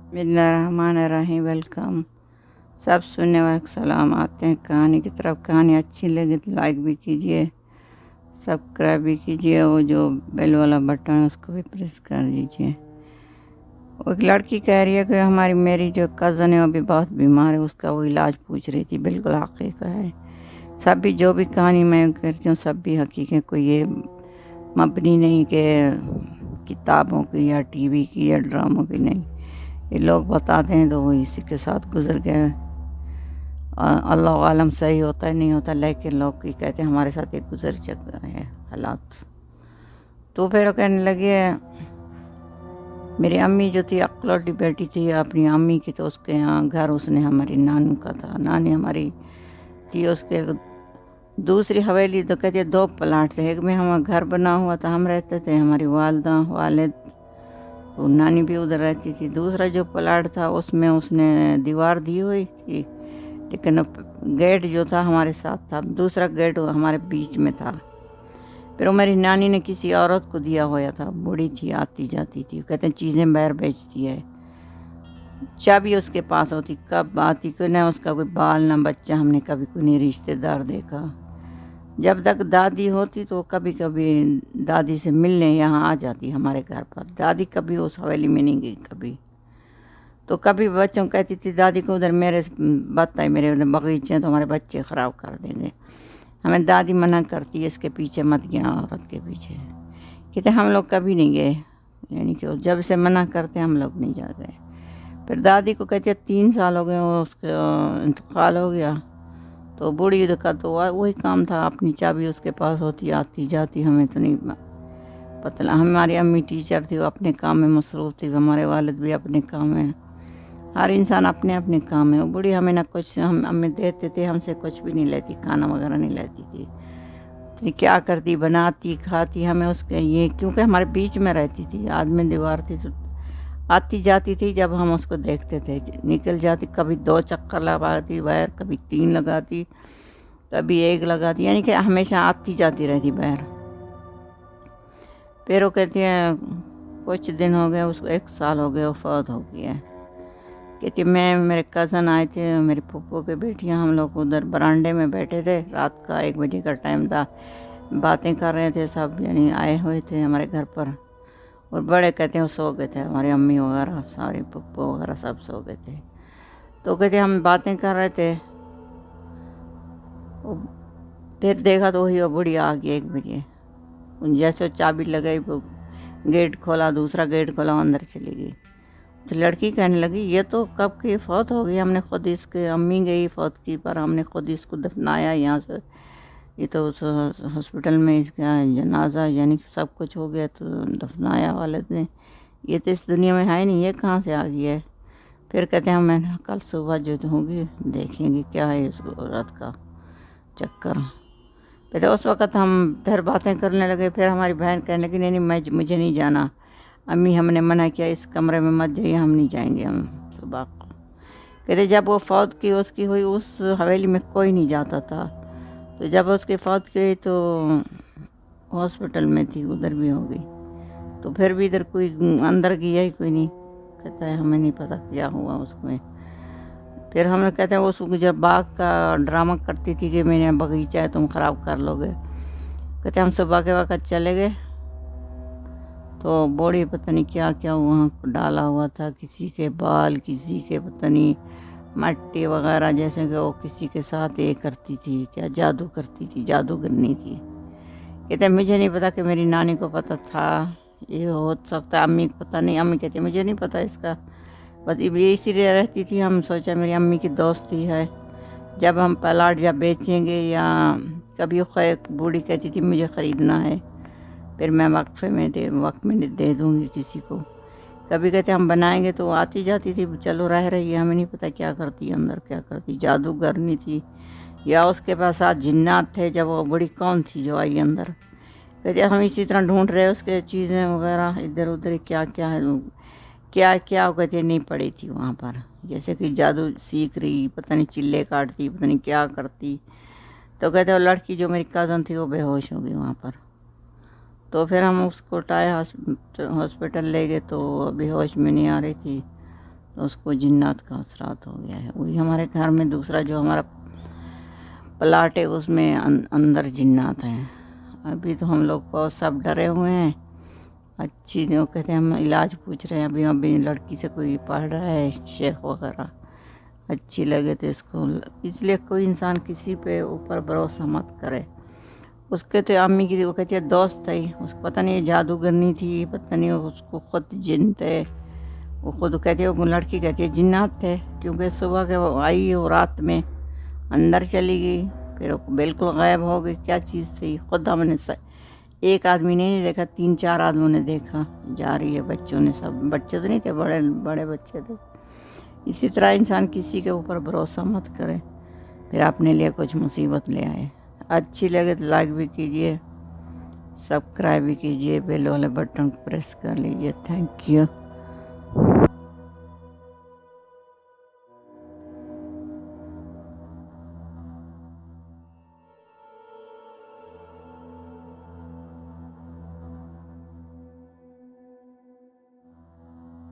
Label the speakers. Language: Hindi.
Speaker 1: बिस्मिल्लाहिर्रहमानिर्रहीम। वेलकम। सब सुनने वाले को सलाम। आते हैं कहानी की तरफ। कहानी अच्छी लगे तो लाइक भी कीजिए, सब्सक्राइब भी कीजिए, वो जो बेल वाला बटन है उसको भी प्रेस कर दीजिए। वो एक लड़की कह रही है कि हमारी मेरी जो कज़न है वो भी बहुत बीमार है, उसका वो इलाज पूछ रही थी। बिल्कुल हकीकत है। सब भी जो भी कहानी मैं करती हूँ सब भी हकीकत, कोई ये मबनी नहीं कि किताबों की या टीवी की या ड्रामों की नहीं। ये लोग बताते हैं तो वो इसी के साथ गुजर गए। अल्लाह आलम सही होता है नहीं होता, लेकिन लोग ही कहते हैं हमारे साथ एक गुजर चुका है हालात। तो फिर वो कहने लगे मेरी अम्मी जो थी अकलौती बेटी थी अपनी अम्मी की, तो उसके यहाँ घर उसने हमारी नानू का था। नानी हमारी थी, उसके दूसरी हवेली तो कहते दो प्लाट थे। एक में हमारा घर बना हुआ था, हम रहते थे, हमारी वालदा वालिद, वो नानी भी उधर रहती थी। दूसरा जो प्लाट था उसमें उसने दीवार दी हुई थी, लेकिन गेट जो था हमारे साथ था, दूसरा गेट हमारे बीच में था। फिर वो मेरी नानी ने किसी औरत को दिया हुआ था, बूढ़ी थी, आती जाती थी, कहते हैं चीज़ें बाहर बेचती है। चाबी उसके पास होती, कब आती कोई ना उसका कोई बाल ना बच्चा, हमने कभी कोई नहीं रिश्तेदार देखा। जब तक दादी होती तो कभी कभी दादी से मिलने यहाँ आ जाती हमारे घर पर। दादी कभी उस हवेली में नहीं गई कभी। तो कभी बच्चों को कहती थी दादी को उधर मेरे बताए मेरे उधर बगीचे हैं तो हमारे बच्चे ख़राब कर देंगे। हमें दादी मना करती है इसके पीछे मत गया, औरत के पीछे। कहते हम लोग कभी नहीं गए, यानी कि जब से मना करते हम लोग नहीं जा गए। फिर दादी को कहती है 3 साल हो गए उसका इंतकाल हो गया। तो बूढ़ी का तो वही काम था, अपनी चाबी उसके पास होती, आती जाती, हमें तो नहीं पता। हमारी अम्मी टीचर थी, वो अपने काम में मसरूफ़ थी, हमारे वालिद भी अपने काम में। हर इंसान अपने अपने काम में। वो बूढ़ी हमें ना कुछ हम हमें देते थे, हमसे कुछ भी नहीं लेती, खाना वगैरह नहीं लेती थी। तो क्या करती, बनाती खाती हमें उसके ये, क्योंकि हमारे बीच में रहती थी, आदमी दीवार थी, तो आती जाती थी। जब हम उसको देखते थे निकल जाती, कभी 2 चक्कर लगाती बाहर, कभी 3 लगाती, कभी 1 लगाती, यानी कि हमेशा आती जाती रहती बाहर। फिर वो कहती है कुछ दिन हो गए उसको, 1 साल हो गए, वो फौत हो गई है। कहती मैं मेरे कज़न आए थे, मेरी फूफो के बेटियां, हम लोग उधर बरामदे में बैठे थे, रात का 1 बजे का टाइम था, बातें कर रहे थे सब, यानी आए हुए थे हमारे घर पर। और बड़े कहते हैं वो सो गए थे, हमारी अम्मी वगैरह सारी फूफो वगैरह सब सो गए थे। तो कहते हम बातें कर रहे थे, वो फिर देखा तो वही वो बूढ़ी आ गई 1 बजे। जैसे वो चाबी लगाई, वो गेट खोला, दूसरा गेट खोला, वो अंदर चली गई। तो लड़की कहने लगी ये तो कब की फौत हो गई, हमने खुद इसके अम्मी गई फौत की, पर हमने खुद इसको दफनाया यहाँ से, ये तो उस हॉस्पिटल में इसका जनाजा यानी कि सब कुछ हो गया, तो दफनाया वाले ने, ये तो इस दुनिया में है नहीं, ये कहाँ से आ गई है। फिर कहते हैं मैं कल सुबह जो होगी देखेंगे क्या है उस औरत का चक्कर। फिर उस वक़्त हम फिर बातें करने लगे। फिर हमारी बहन कहने लगी नहीं नहीं मुझे नहीं जाना, अम्मी हमने मना किया, इस कमरे में मत जाइए, हम नहीं जाएंगे हम सुबह को। कहते जब वो फौत की उसकी हुई, उस हवेली में कोई नहीं जाता था। तो जब उसकी फौत की तो हॉस्पिटल में थी, उधर भी हो गई। तो फिर भी इधर कोई अंदर गया ही कोई नहीं। कहता है हमें नहीं पता क्या हुआ उसमें। फिर हम कहते हैं उस जब बाग का ड्रामा करती थी कि मेरे यहाँ बगीचा है तुम ख़राब कर लोगे। कहते हम सुबह के वक़्त चले गए तो बूढ़ी पता नहीं क्या क्या वहाँ डाला हुआ था, किसी के बाल, किसी के पता नहीं मट्टी वगैरह, जैसे कि वो किसी के साथ ये करती थी, क्या जादू करती थी, जादूगरनी थी। कहते मुझे नहीं पता कि मेरी नानी को पता था, ये हो सकता है अम्मी को पता नहीं। अम्मी कहती मुझे नहीं पता इसका, बस ये इसीलिए रहती थी, हम सोचा मेरी अम्मी की दोस्ती है, जब हम प्लाट या बेचेंगे या कभी बूढ़ी कहती थी मुझे ख़रीदना है, फिर मैं वक्त में दे दूँगी किसी को। कभी कहते हम बनाएंगे, तो आती जाती थी, चलो रह रही है, हमें नहीं पता क्या करती अंदर, क्या करती, जादूगरनी थी या उसके पास साथ जिन्नात थे। जब वो बड़ी कौन थी जो आई अंदर। कहते हम इसी तरह ढूंढ रहे उसके चीज़ें वगैरह इधर उधर, क्या क्या है, क्या क्या कहते नहीं पड़ी थी वहाँ पर, जैसे कि जादू सीख रही, पता नहीं चिल्ले काटती, पता नहीं क्या करती। तो कहते वो लड़की जो मेरी कज़न थी वो बेहोश हो गई वहाँ पर। तो फिर हम उसको उठाए हॉस्पिटल ले गए, तो बेहोश में नहीं आ रही थी। तो उसको जिन्नात का असरात हो गया है। वही हमारे घर में दूसरा जो हमारा प्लाट है उसमें अंदर जिन्नात हैं। अभी तो हम लोग बहुत सब डरे हुए हैं। अच्छी जो कहते हैं हम इलाज पूछ रहे हैं, अभी लड़की से कोई पढ़ रहा है शेख वगैरह, अच्छी लगे तो इसको, इसलिए कोई इंसान किसी पे ऊपर भरोसा मत करे। उसके तो अम्मी की वो कहती है दोस्त थी, उसको पता नहीं जादूगरनी थी, पता नहीं उसको खुद जिन थे। वो खुद कहती है, वो लड़की कहती है जिन्नात थे, क्योंकि सुबह के वो आई वो रात में अंदर चली गई, फिर वो बिल्कुल गायब हो गई। क्या चीज़ थी खुद हमने एक आदमी ने नहीं देखा, 3-4 आदमियों ने देखा जा रही है। बच्चों ने, सब बच्चे तो नहीं थे, बड़े बड़े बच्चे थे। इसी तरह इंसान किसी के ऊपर भरोसा मत करे, फिर अपने लिए कुछ मुसीबत ले आए। अच्छी लगे तो लाइक भी कीजिए, सब्सक्राइब भी कीजिए, बेल वाले बटन को प्रेस कर लीजिए। Thank you.